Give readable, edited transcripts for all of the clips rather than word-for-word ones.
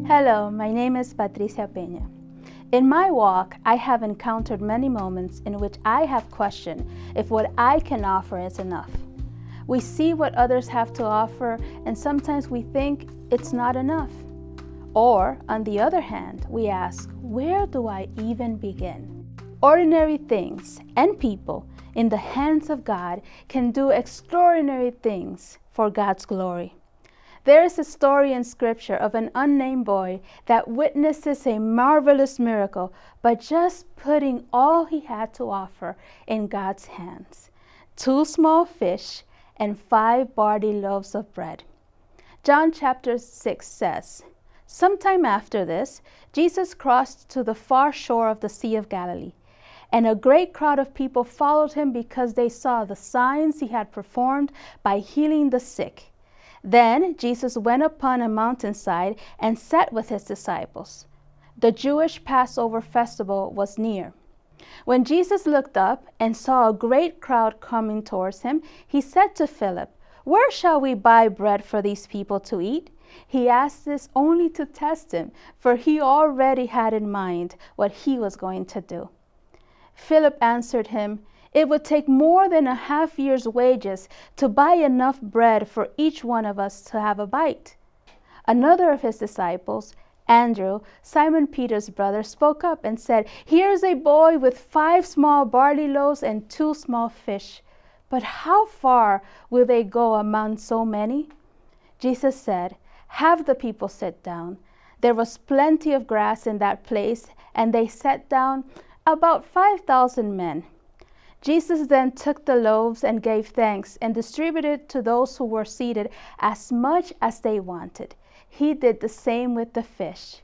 Hello, my name is Patricia Peña. In my walk, I have encountered many moments in which I have questioned if what I can offer is enough. We see what others have to offer, and sometimes we think it's not enough. Or, on the other hand, we ask, where do I even begin? Ordinary things and people in the hands of God can do extraordinary things for God's glory. There is a story in Scripture of an unnamed boy that witnesses a marvelous miracle by just putting all he had to offer in God's hands: 2 small fish and 5 barley loaves of bread. John chapter 6 says, "Sometime after this, Jesus crossed to the far shore of the Sea of Galilee, and a great crowd of people followed him because they saw the signs he had performed by healing the sick. Then Jesus went upon a mountainside and sat with his disciples. The Jewish Passover festival was near. When Jesus looked up and saw a great crowd coming towards him, he said to Philip, 'Where shall we buy bread for these people to eat?' He asked this only to test him, for he already had in mind what he was going to do. Philip answered him, 'It would take more than a half year's wages to buy enough bread for each one of us to have a bite.' Another of his disciples, Andrew, Simon Peter's brother, spoke up and said, 'Here's a boy with 5 small barley loaves and 2 small fish. But how far will they go among so many?' Jesus said, 'Have the people sit down.' There was plenty of grass in that place, and they sat down, about 5,000 men. Jesus then took the loaves and gave thanks and distributed to those who were seated as much as they wanted. He did the same with the fish.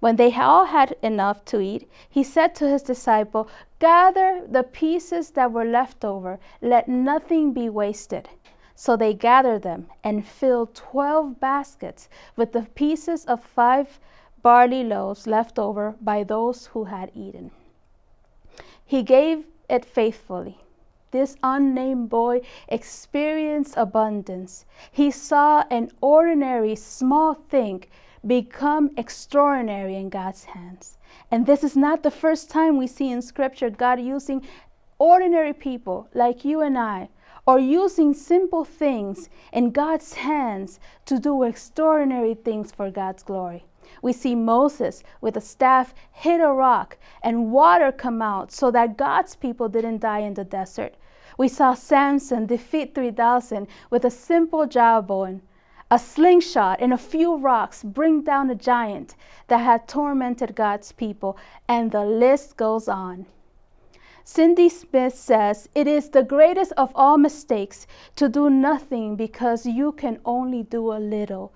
When they all had enough to eat, he said to his disciple, 'Gather the pieces that were left over. Let nothing be wasted.' So they gathered them and filled 12 baskets with the pieces of 5 barley loaves left over by those who had eaten. He gave it faithfully. This unnamed boy experienced abundance. He saw an ordinary small thing become extraordinary in God's hands. And this is not the first time we see in Scripture God using ordinary people like you and I, or using simple things in God's hands to do extraordinary things for God's glory. We see Moses with a staff hit a rock and water come out so that God's people didn't die in the desert. We saw Samson defeat 3,000 with a simple jawbone. A slingshot and a few rocks bring down a giant that had tormented God's people, and the list goes on. Cindy Smith says, "It is the greatest of all mistakes to do nothing because you can only do a little.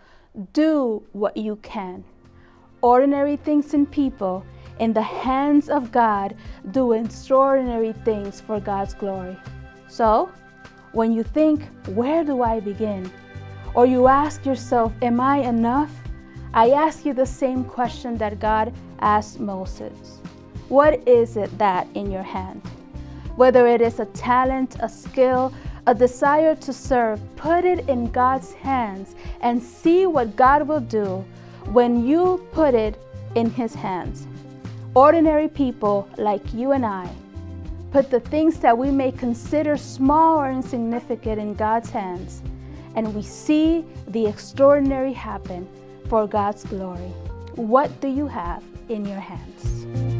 Do what you can." Ordinary things and people in the hands of God do extraordinary things for God's glory. So, when you think, where do I begin? Or you ask yourself, am I enough? I ask you the same question that God asked Moses. What is it that in your hand? Whether it is a talent, a skill, a desire to serve, put it in God's hands and see what God will do when you put it in his hands. Ordinary people like you and I put the things that we may consider small or insignificant in God's hands, and we see the extraordinary happen for God's glory. What do you have in your hands?